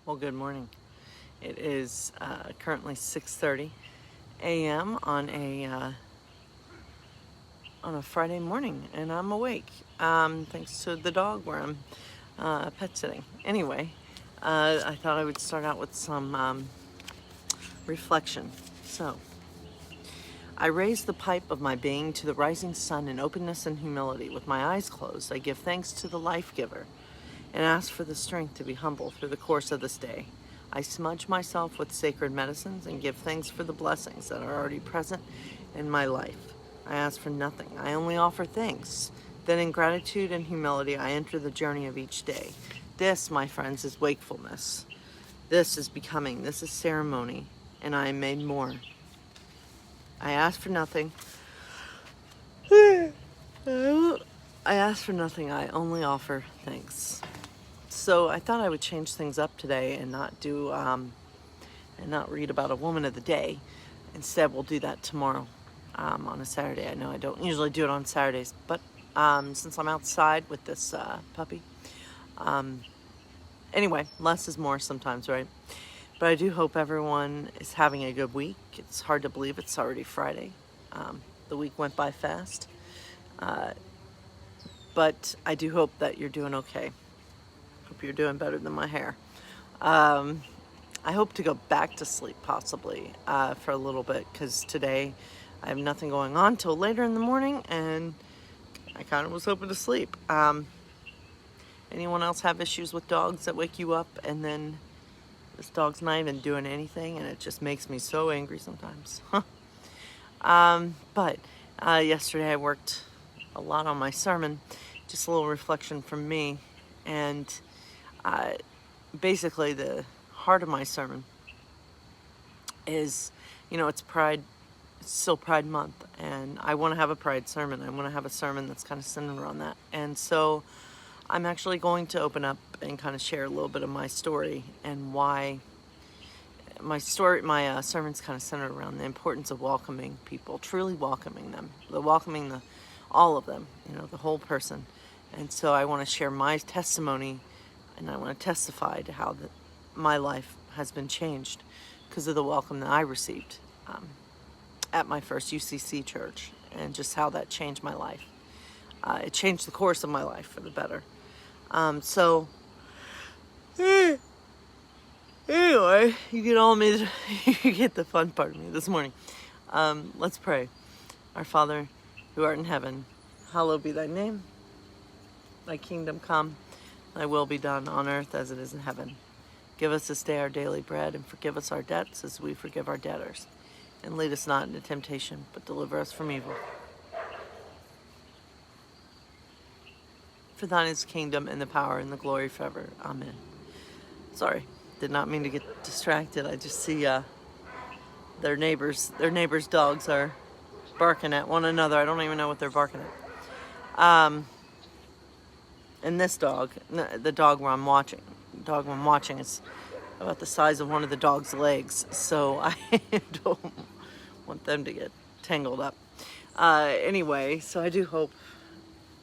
Well, good morning. It is currently 6:30 a.m. On a Friday morning, and I'm awake. Thanks to the dog where I'm pet sitting. Anyway, I thought I would start out with some reflection. So, I raise the pipe of my being to the rising sun in openness and humility. With my eyes closed, I give thanks to the life giver and ask for the strength to be humble through the course of this day. I smudge myself with sacred medicines and give thanks for the blessings that are already present in my life. I ask for nothing. I only offer thanks. Then in gratitude and humility, I enter the journey of each day. This, my friends, is wakefulness. This is becoming. This is ceremony, and I am made more. I ask for nothing. I ask for nothing. I only offer thanks. So I thought I would change things up today and not do and not read about a woman of the day. Instead, we'll do that tomorrow on a Saturday. I know I don't usually do it on Saturdays, but since I'm outside with this puppy, anyway, less is more sometimes, right? But I do hope everyone is having a good week. It's hard to believe it's already Friday. The week went by fast, but I do hope that you're doing okay. Hope you're doing better than my hair. I hope to go back to sleep possibly for a little bit, because today I have nothing going on till later in the morning, and I kind of was hoping to sleep. Anyone else have issues with dogs that wake you up and then this dog's not even doing anything, and it just makes me so angry sometimes? But yesterday I worked a lot on my sermon. Just a little reflection from me, and basically the heart of my sermon is, it's Pride. It's still Pride Month, and I want to have a Pride sermon. I want to have a sermon that's kind of centered around that. And so I'm actually going to open up and kind of share a little bit of my story and why my sermon's kind of centered around the importance of welcoming people, truly welcoming them, all of them, the whole person. And so I want to share my testimony, and I want to testify to how my life has been changed because of the welcome that I received at my first UCC church, and just how that changed my life. It changed the course of my life for the better. Anyway, you get the fun part of me this morning. Let's pray. Our Father, who art in heaven, hallowed be thy name. Thy kingdom come, thy will be done on earth as it is in heaven. Give us this day our daily bread, and forgive us our debts as we forgive our debtors. And lead us not into temptation, but deliver us from evil. For thine is the kingdom and the power and the glory forever. Amen. Sorry, did not mean to get distracted. I just see their neighbors' dogs are barking at one another. I don't even know what they're barking at. And this dog, the dog I'm watching is about the size of one of the dog's legs, so I don't want them to get tangled up. Anyway, so I do hope,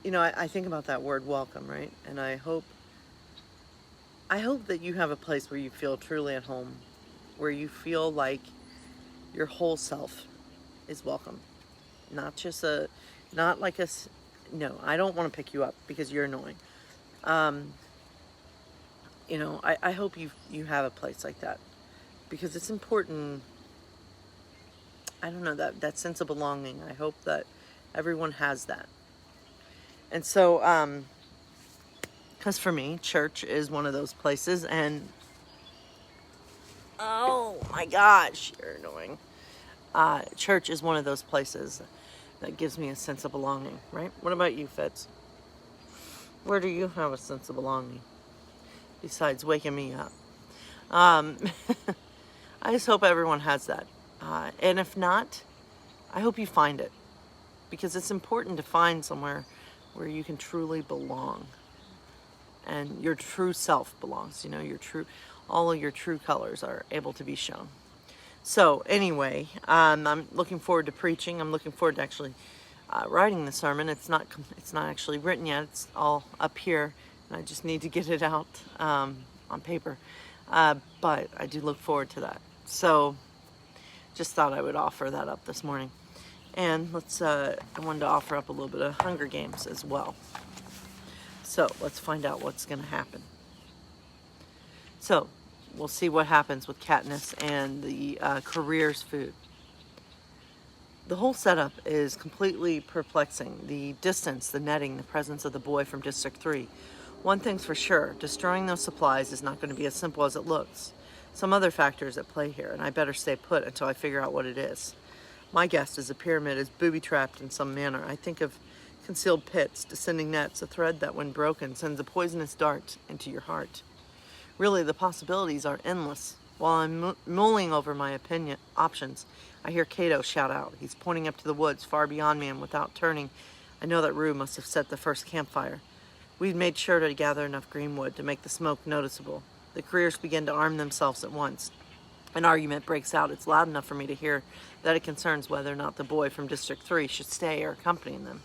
I think about that word welcome, right? And I hope that you have a place where you feel truly at home, where you feel like your whole self is welcome. No, I don't want to pick you up because you're annoying. I hope you have a place like that, because it's important. I don't know, that sense of belonging. I hope that everyone has that. And so, because for me, church is one of those places, and oh my gosh, you're annoying. Church is one of those places that gives me a sense of belonging, right? What about you, Fitz? Where do you have a sense of belonging besides waking me up? I just hope everyone has that. And if not, I hope you find it, because it's important to find somewhere where you can truly belong and your true self belongs. All of your true colors are able to be shown. So anyway, I'm looking forward to preaching. I'm looking forward to actually writing the sermon. It's not actually written yet. It's all up here, and I just need to get it out on paper. But I do look forward to that. So just thought I would offer that up this morning. And I wanted to offer up a little bit of Hunger Games as well. So let's find out what's going to happen. So we'll see what happens with Katniss and the careers food. The whole setup is completely perplexing. The distance, the netting, the presence of the boy from District 3. One thing's for sure, destroying those supplies is not going to be as simple as it looks. Some other factors at play here, and I better stay put until I figure out what it is. My guess is the pyramid is booby-trapped in some manner. I think of concealed pits, descending nets, a thread that when broken sends a poisonous dart into your heart. Really, the possibilities are endless. While I'm mulling over my options, I hear Cato shout out. He's pointing up to the woods far beyond me, and without turning, I know that Rue must have set the first campfire. We'd made sure to gather enough greenwood to make the smoke noticeable. The careers begin to arm themselves at once. An argument breaks out. It's loud enough for me to hear that it concerns whether or not the boy from District 3 should stay or accompany them.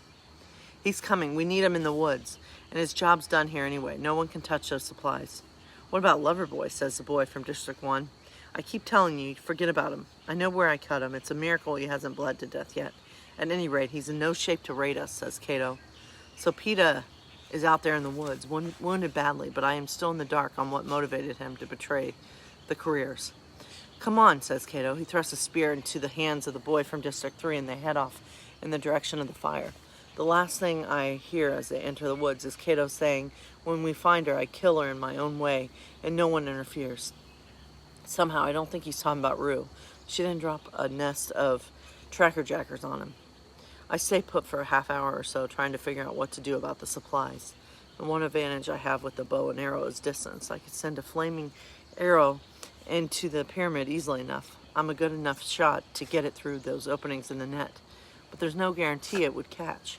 He's coming. We need him in the woods, and his job's done here anyway. No one can touch those supplies. What about Loverboy, says the boy from District 1. I keep telling you, forget about him. I know where I cut him. It's a miracle he hasn't bled to death yet. At any rate, he's in no shape to raid us, says Cato. So Peeta is out there in the woods, wounded badly, but I am still in the dark on what motivated him to betray the careers. Come on, says Cato. He thrusts a spear into the hands of the boy from District 3, and they head off in the direction of the fire. The last thing I hear as they enter the woods is Cato saying, when we find her, I kill her in my own way, and no one interferes. Somehow, I don't think he's talking about Rue. She didn't drop a nest of tracker jackers on him. I stay put for a half hour or so, trying to figure out what to do about the supplies. And one advantage I have with the bow and arrow is distance. I could send a flaming arrow into the pyramid easily enough. I'm a good enough shot to get it through those openings in the net. But there's no guarantee it would catch.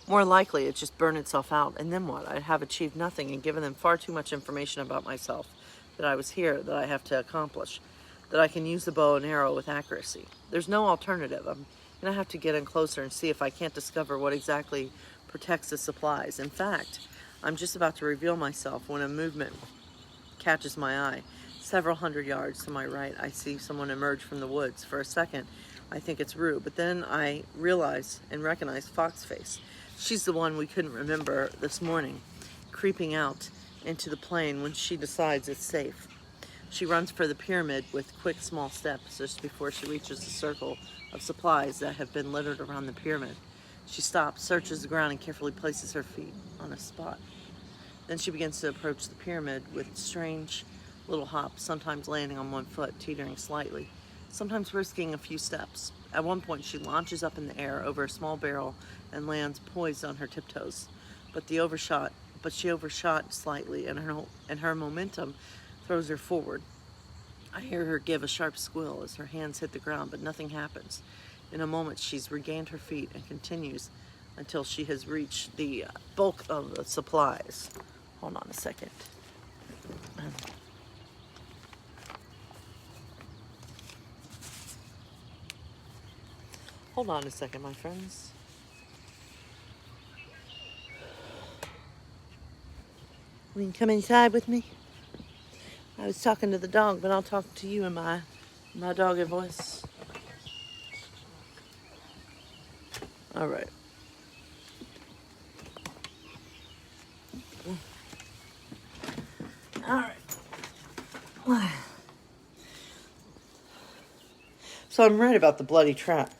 More likely, it'd just burn itself out, and then what? I'd have achieved nothing and given them far too much information about myself, that I was here, that I have to accomplish, that I can use the bow and arrow with accuracy. There's no alternative. I'm going to have to get in closer and see if I can't discover what exactly protects the supplies. In fact, I'm just about to reveal myself when a movement catches my eye. Several hundred yards to my right, I see someone emerge from the woods. For a second, I think it's Rue, but then I realize and recognize Foxface. She's the one we couldn't remember this morning, creeping out into the plain when she decides it's safe. She runs for the pyramid with quick, small steps just before she reaches the circle of supplies that have been littered around the pyramid. She stops, searches the ground, and carefully places her feet on a spot. Then she begins to approach the pyramid with strange little hops, sometimes landing on one foot, teetering slightly, sometimes risking a few steps. At one point, she launches up in the air over a small barrel and lands poised on her tiptoes. But she overshot slightly, and her momentum throws her forward. I hear her give a sharp squeal as her hands hit the ground, but nothing happens. In a moment, she's regained her feet and continues until she has reached the bulk of the supplies. Hold on a second. Hold on a second, my friends. Will you come inside with me? I was talking to the dog, but I'll talk to you in my doggy voice. All right. All right. So I'm right about the booby trap.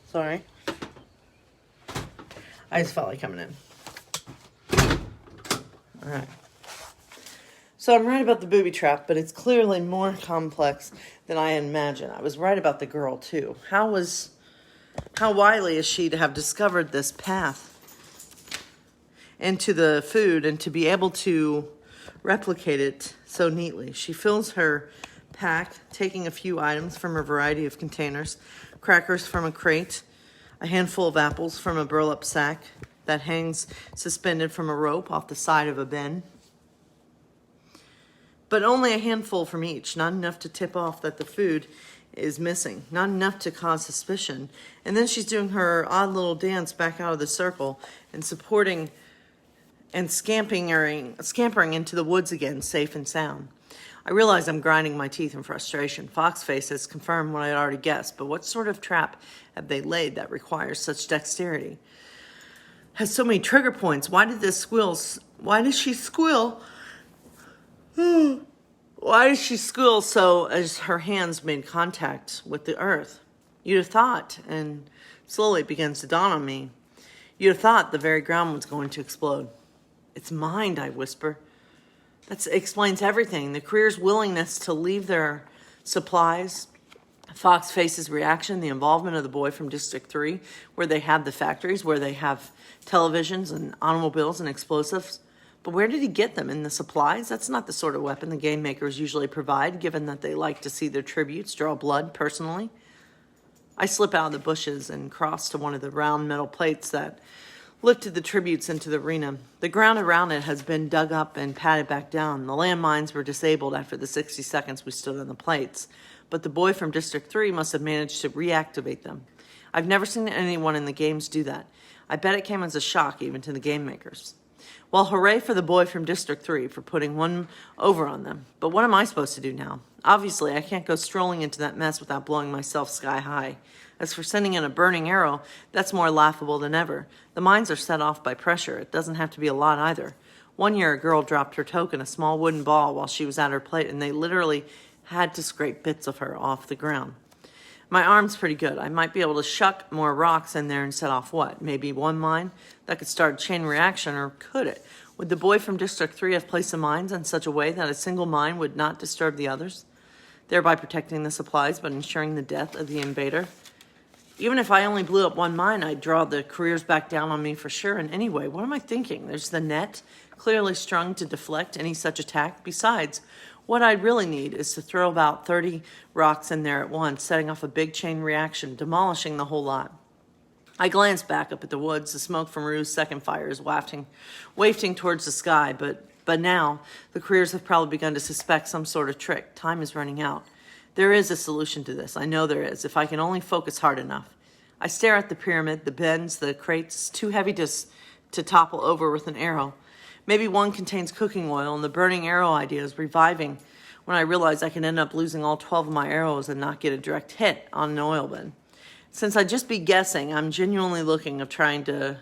Sorry. I just felt like coming in. All right. So I'm right about the booby trap, but it's clearly more complex than I imagined. I was right about the girl too. How wily is she to have discovered this path into the food and to be able to replicate it so neatly? She fills her pack, taking a few items from a variety of containers, crackers from a crate, a handful of apples from a burlap sack that hangs suspended from a rope off the side of a bin. But only a handful from each, not enough to tip off that the food is missing, not enough to cause suspicion. And then she's doing her odd little dance back out of the circle and supporting and scampering into the woods again, safe and sound. I realize I'm grinding my teeth in frustration. Foxface has confirmed what I had already guessed, but what sort of trap have they laid that requires such dexterity? Has so many trigger points. Why did she squeal? Why did she squeal so as her hands made contact with the earth? You'd have thought, and slowly it begins to dawn on me, you'd have thought the very ground was going to explode. It's mind, I whisper. That explains everything. The career's willingness to leave their supplies, Foxface's reaction, the involvement of the boy from District 3, where they have the factories, where they have televisions and automobiles and explosives. But where did he get them? In the supplies? That's not the sort of weapon the game makers usually provide, given that they like to see their tributes draw blood personally. I slip out of the bushes and cross to one of the round metal plates that lifted the tributes into the arena. The ground around it has been dug up and patted back down. The landmines were disabled after the 60 seconds we stood on the plates, but the boy from District 3 must have managed to reactivate them. I've never seen anyone in the games do that. I bet it came as a shock even to the game makers. Well, hooray for the boy from District 3 for putting one over on them. But what am I supposed to do now? Obviously, I can't go strolling into that mess without blowing myself sky high. As for sending in a burning arrow, that's more laughable than ever. The mines are set off by pressure. It doesn't have to be a lot either. One year, a girl dropped her token, a small wooden ball, while she was at her plate, and they literally had to scrape bits of her off the ground. My arm's pretty good. I might be able to shuck more rocks in there and set off what? Maybe one mine? That could start a chain reaction, or could it? Would the boy from District 3 have placed the mines in such a way that a single mine would not disturb the others, thereby protecting the supplies but ensuring the death of the invader? Even if I only blew up one mine, I'd draw the careers back down on me for sure. And anyway, what am I thinking? There's the net, clearly strung to deflect any such attack. Besides, what I'd really need is to throw about 30 rocks in there at once, setting off a big chain reaction, demolishing the whole lot. I glanced back up at the woods. The smoke from Rue's second fire is wafting towards the sky, but now the careers have probably begun to suspect some sort of trick. Time is running out. There is a solution to this. I know there is, if I can only focus hard enough. I stare at the pyramid, the bends, the crates, too heavy to topple over with an arrow. Maybe one contains cooking oil, and the burning arrow idea is reviving when I realize I can end up losing all 12 of my arrows and not get a direct hit on an oil bin. Since I'd just be guessing, I'm genuinely thinking of trying to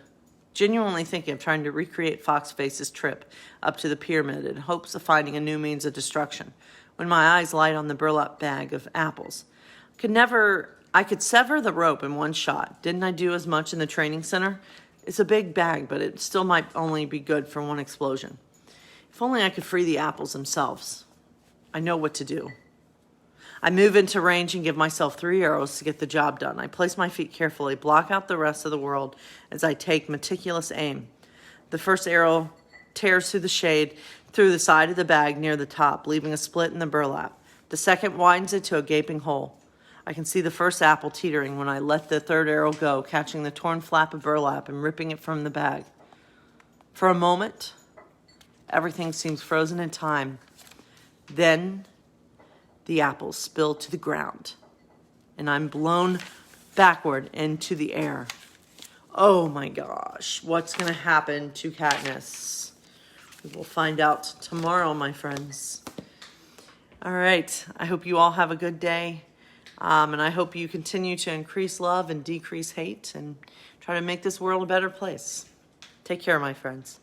recreate Foxface's trip up to the pyramid in hopes of finding a new means of destruction, when my eyes light on the burlap bag of apples. I could sever the rope in one shot. Didn't I do as much in the training center? It's a big bag, but it still might only be good for one explosion. If only I could free the apples themselves. I know what to do. I move into range and give myself 3 arrows to get the job done. I place my feet carefully, block out the rest of the world as I take meticulous aim. The first arrow tears through the shade, through the side of the bag near the top, leaving a split in the burlap. The second widens it to a gaping hole. I can see the first apple teetering when I let the third arrow go, catching the torn flap of burlap and ripping it from the bag. For a moment, everything seems frozen in time. Then the apples spill to the ground, and I'm blown backward into the air. Oh my gosh, what's going to happen to Katniss? We will find out tomorrow, my friends. All right, I hope you all have a good day, and I hope you continue to increase love and decrease hate and try to make this world a better place. Take care, my friends.